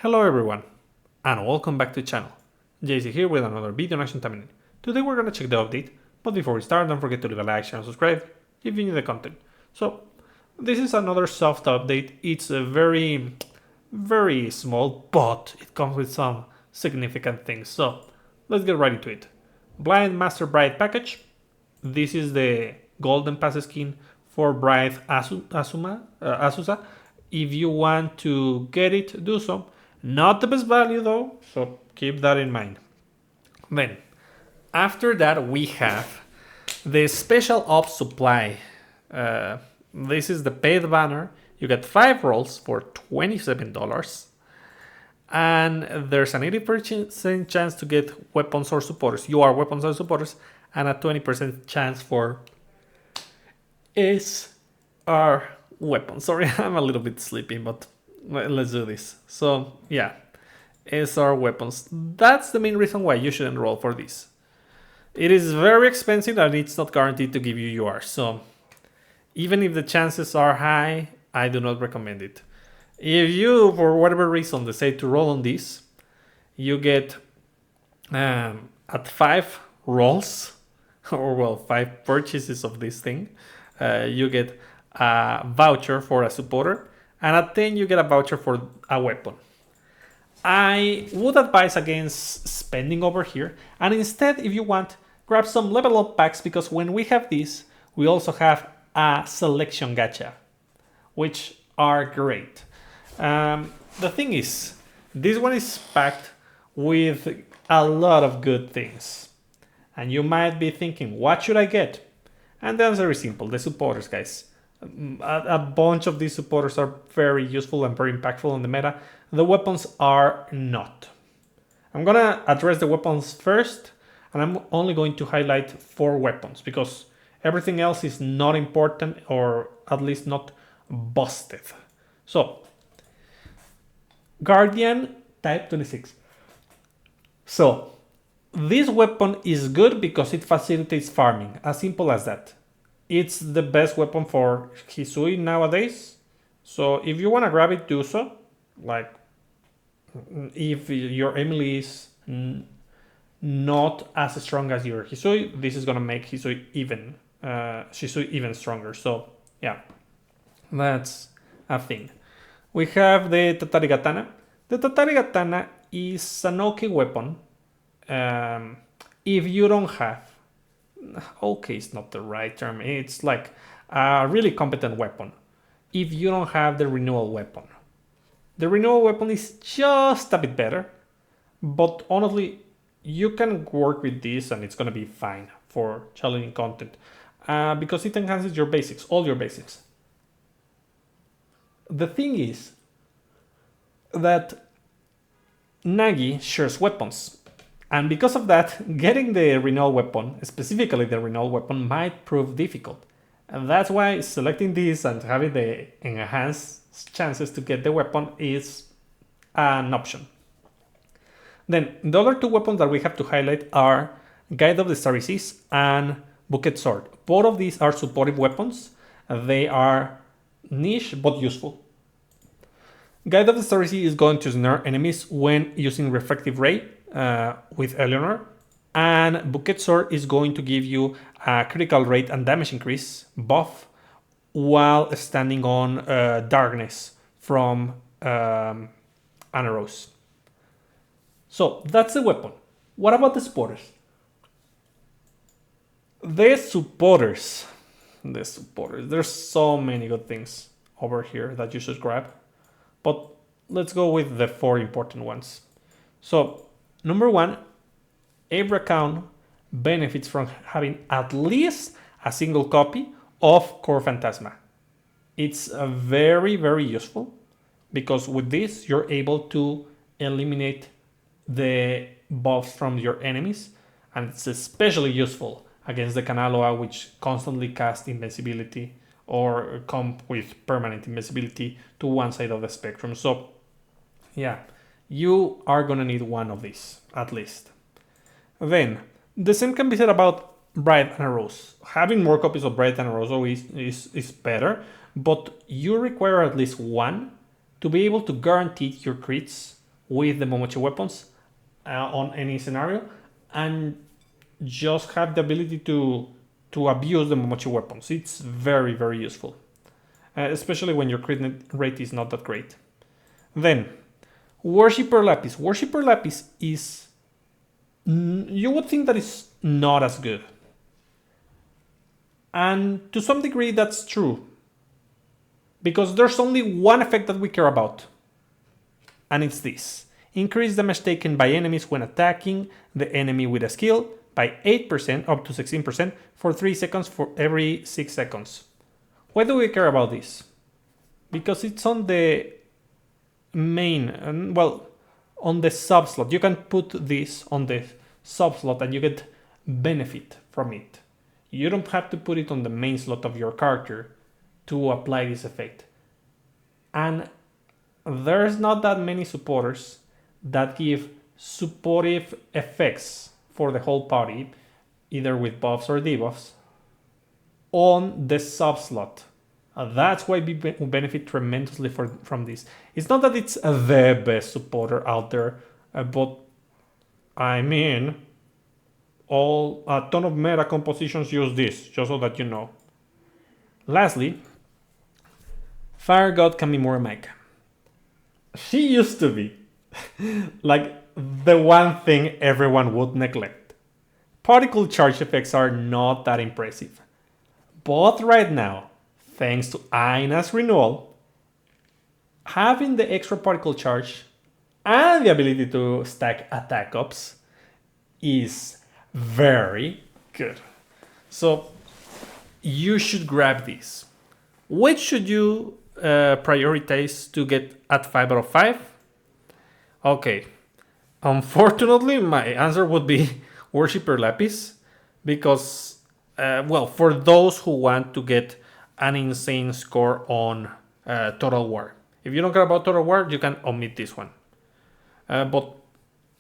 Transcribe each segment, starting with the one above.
Hello everyone, and welcome back to the channel. JC here with another video on Action Taimanin. Today we're gonna check the update, but before we start, don't forget to leave a like, share, and subscribe if you need the content. So, this is another soft update. It's a very small, but it comes with some significant things. So, let's get right into it. Blind Master Bride package. This is the Golden Pass skin for Bride Asusa. If you want to get it, do so. Not the best value though, so keep that in mind. Then, after that, we have the Special Ops Supply. This is the paid banner. You get 5 rolls for $27. And there's an 80% chance to get weapons or supporters. You are weapons or supporters, and a 20% chance for SR weapons. Sorry, I'm a little bit sleepy, but let's do this. So yeah, SR weapons. That's the main reason why you shouldn't roll for this. It is very expensive and it's not guaranteed to give you UR. So even if the chances are high, I do not recommend it. If you, for whatever reason, decide to roll on this, you get at 5 rolls, or well, 5 purchases of this thing, you get a voucher for a supporter, and at 10 you get a voucher for a weapon. I would advise against spending over here, and instead, if you want, grab some level up packs, because when we have this, we also have a selection gacha, which are great. The thing is, this one is packed with a lot of good things. And you might be thinking, what should I get? And the answer is simple, the supporters, guys. A bunch of these supporters are very useful and very impactful in the meta. The weapons are not. I'm gonna address the weapons first, and I'm only going to highlight 4 weapons because everything else is not important, or at least not busted. So, Guardian Type 26. So, this weapon is good because it facilitates farming, as simple as that. It's the best weapon for Hisui nowadays, so if you want to grab it, do so. Like, if your Emily is not as strong as your Hisui, this is gonna make Hisui even stronger. So yeah, that's a thing. We have the Tatari Katana. The Tatari Katana is an okay weapon. If you don't have, okay, it's not the right term. It's like a really competent weapon. If you don't have the renewal weapon. The renewal weapon is just a bit better, but honestly, you can work with this and it's gonna be fine for challenging content because it enhances your basics, all your basics. The thing is that Nagi shares weapons. And because of that, getting the renewal weapon, specifically the renewal weapon, might prove difficult. And that's why selecting this and having the enhanced chances to get the weapon is an option. Then the other 2 weapons that we have to highlight are Guide of the Starry Seas and Bouquet Sword. Both of these are supportive weapons. They are niche but useful. Guide of the Starry Sea is going to snare enemies when using Refractive Ray with Eleanor, and Bouquet Sword is going to give you a critical rate and damage increase buff while standing on Darkness from Anaros. So that's the weapon. What about the supporters? There's so many good things over here that you should grab, but let's go with the 4 important ones. So number 1, every account benefits from having at least a single copy of Core Phantasma. It's very useful because with this you're able to eliminate the buffs from your enemies, and it's especially useful against the Kanaloa, which constantly cast invincibility or come with permanent invincibility to one side of the spectrum. So yeah, you are gonna need one of these, at least. Then, the same can be said about Bright and Rose. Having more copies of Bright and Rose is better, but you require at least one to be able to guarantee your crits with the Momochi weapons on any scenario, and just have the ability to abuse the Momochi weapons. It's very, very useful, especially when your crit rate is not that great. Then, Worshipper Lapis. Worshipper Lapis is... you would think that it's not as good. And to some degree that's true. Because there's only one effect that we care about. And it's this. Increase damage taken by enemies when attacking the enemy with a skill by 8% up to 16% for 3 seconds for every 6 seconds. Why do we care about this? Because it's on the main, well, on the sub slot. You can put this on the sub slot and you get benefit from it. You don't have to put it on the main slot of your character to apply this effect. And there's not that many supporters that give supportive effects for the whole party, either with buffs or debuffs, on the sub slot. That's why we benefit tremendously from this. It's not that it's the best supporter out there, but I mean, a ton of meta compositions use this, just so that you know. Lastly, Fire God Kamimura Maika. She used to be like the one thing everyone would neglect. Particle charge effects are not that impressive. But right now, thanks to Aina's renewal, having the extra particle charge and the ability to stack attack ups is very good. So you should grab this. Which should you prioritize to get at 5 out of 5? Okay, unfortunately my answer would be Worshipper Lapis, because well, for those who want to get an insane score on Total War. If you don't care about Total War, you can omit this one. But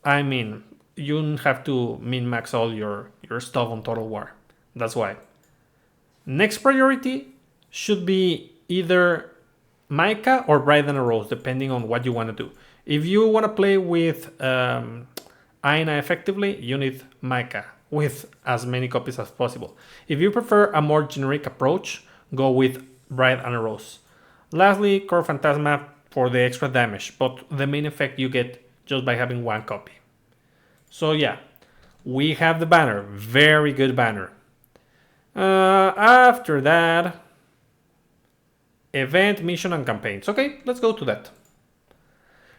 I mean, you have to min-max all your stuff on Total War. That's why. Next priority should be either Maika or Bride and a Rose, depending on what you want to do. If you want to play with Aina effectively, you need Maika with as many copies as possible. If you prefer a more generic approach, go with Bride and a Rose. Lastly, Core Phantasma for the extra damage, but the main effect you get just by having one copy. So yeah, we have the banner. Very good banner. After that, event, mission, and campaigns. Okay, let's go to that.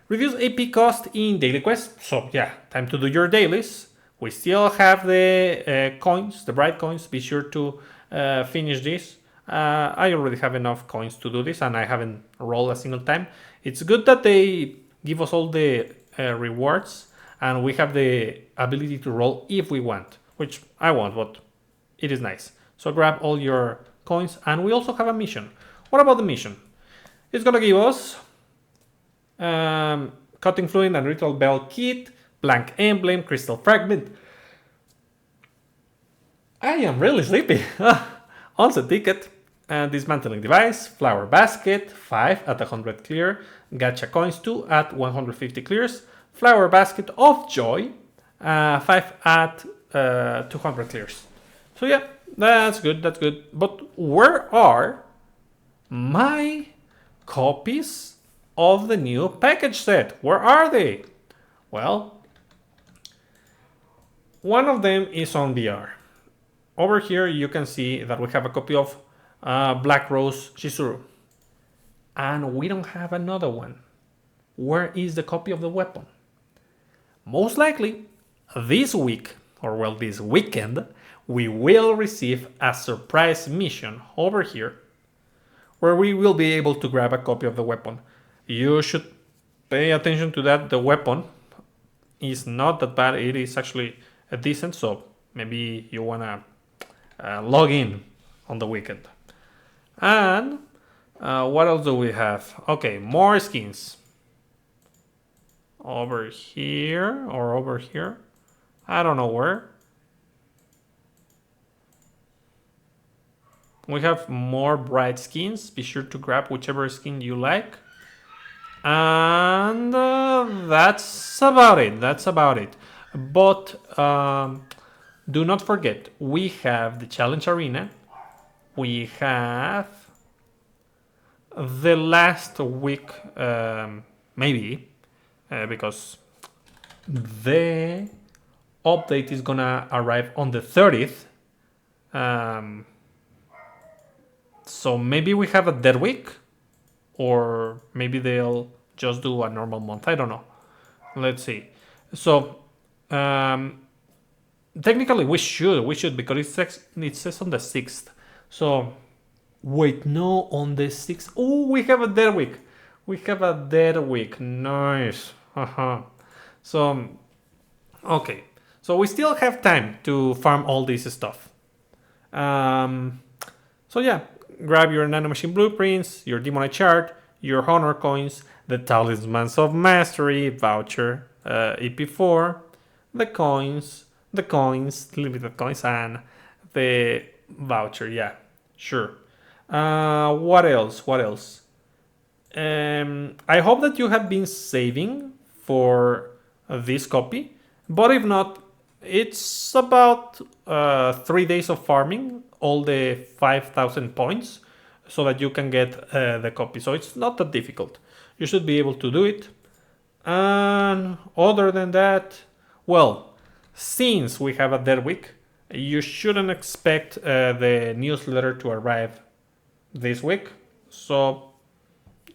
Reduce AP cost in daily quests. So yeah, time to do your dailies. We still have the coins, the bright coins. Be sure to finish this. I already have enough coins to do this, and I haven't rolled a single time. It's good that they give us all the rewards, and we have the ability to roll if we want, which I want, but it is nice. So grab all your coins, and we also have a mission. What about the mission? It's gonna give us Cutting Fluid and Ritual Bell Kit, Blank Emblem, Crystal Fragment. I am really sleepy. Onset Ticket, Dismantling Device, Flower Basket, 5 at 100 clear, Gacha Coins 2 at 150 clears, Flower Basket of Joy, 5 at 200 clears. So yeah, that's good, that's good. But where are my copies of the new package set? Where are they? Well, one of them is on VR. Over here you can see that we have a copy of Black Rose Chizuru. And we don't have another one. Where is the copy of the weapon? Most likely, this week, or well, this weekend, we will receive a surprise mission over here where we will be able to grab a copy of the weapon. You should pay attention to that. The weapon is not that bad. It is actually decent, so maybe you wanna log in on the weekend. And what else do we have? Okay, more skins. Over here or over here. I don't know where. We have more bright skins. Be sure to grab whichever skin you like. And that's about it. That's about it. But do not forget, we have the challenge arena. We have the last week, maybe, because the update is gonna arrive on the 30th. So maybe we have a dead week, or maybe they'll just do a normal month. I don't know. Let's see. So technically we should because it says on the 6th. So wait, no, on the 6th. Oh, we have a dead week. We have a dead week. Nice. So okay. So we still have time to farm all this stuff. So yeah, grab your nanomachine blueprints, your demonite chart, your honor coins, the talismans of mastery voucher, EP4, the coins, limited coins, and the voucher. Yeah, sure. What else? What else? I hope that you have been saving for this copy, but if not, it's about 3 days of farming all the 5,000 points so that you can get the copy. So it's not that difficult. You should be able to do it. And other than that, well, since we have a dead week, you shouldn't expect the newsletter to arrive this week. So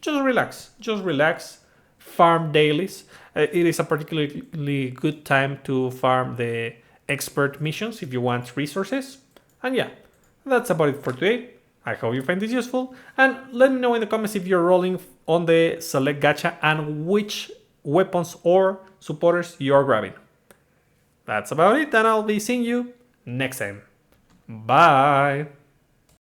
just relax, farm dailies. It is a particularly good time to farm the expert missions if you want resources. And yeah, that's about it for today. I hope you find this useful, and let me know in the comments if you're rolling on the select gacha and which weapons or supporters you're grabbing. That's about it, and I'll be seeing you next time. Bye!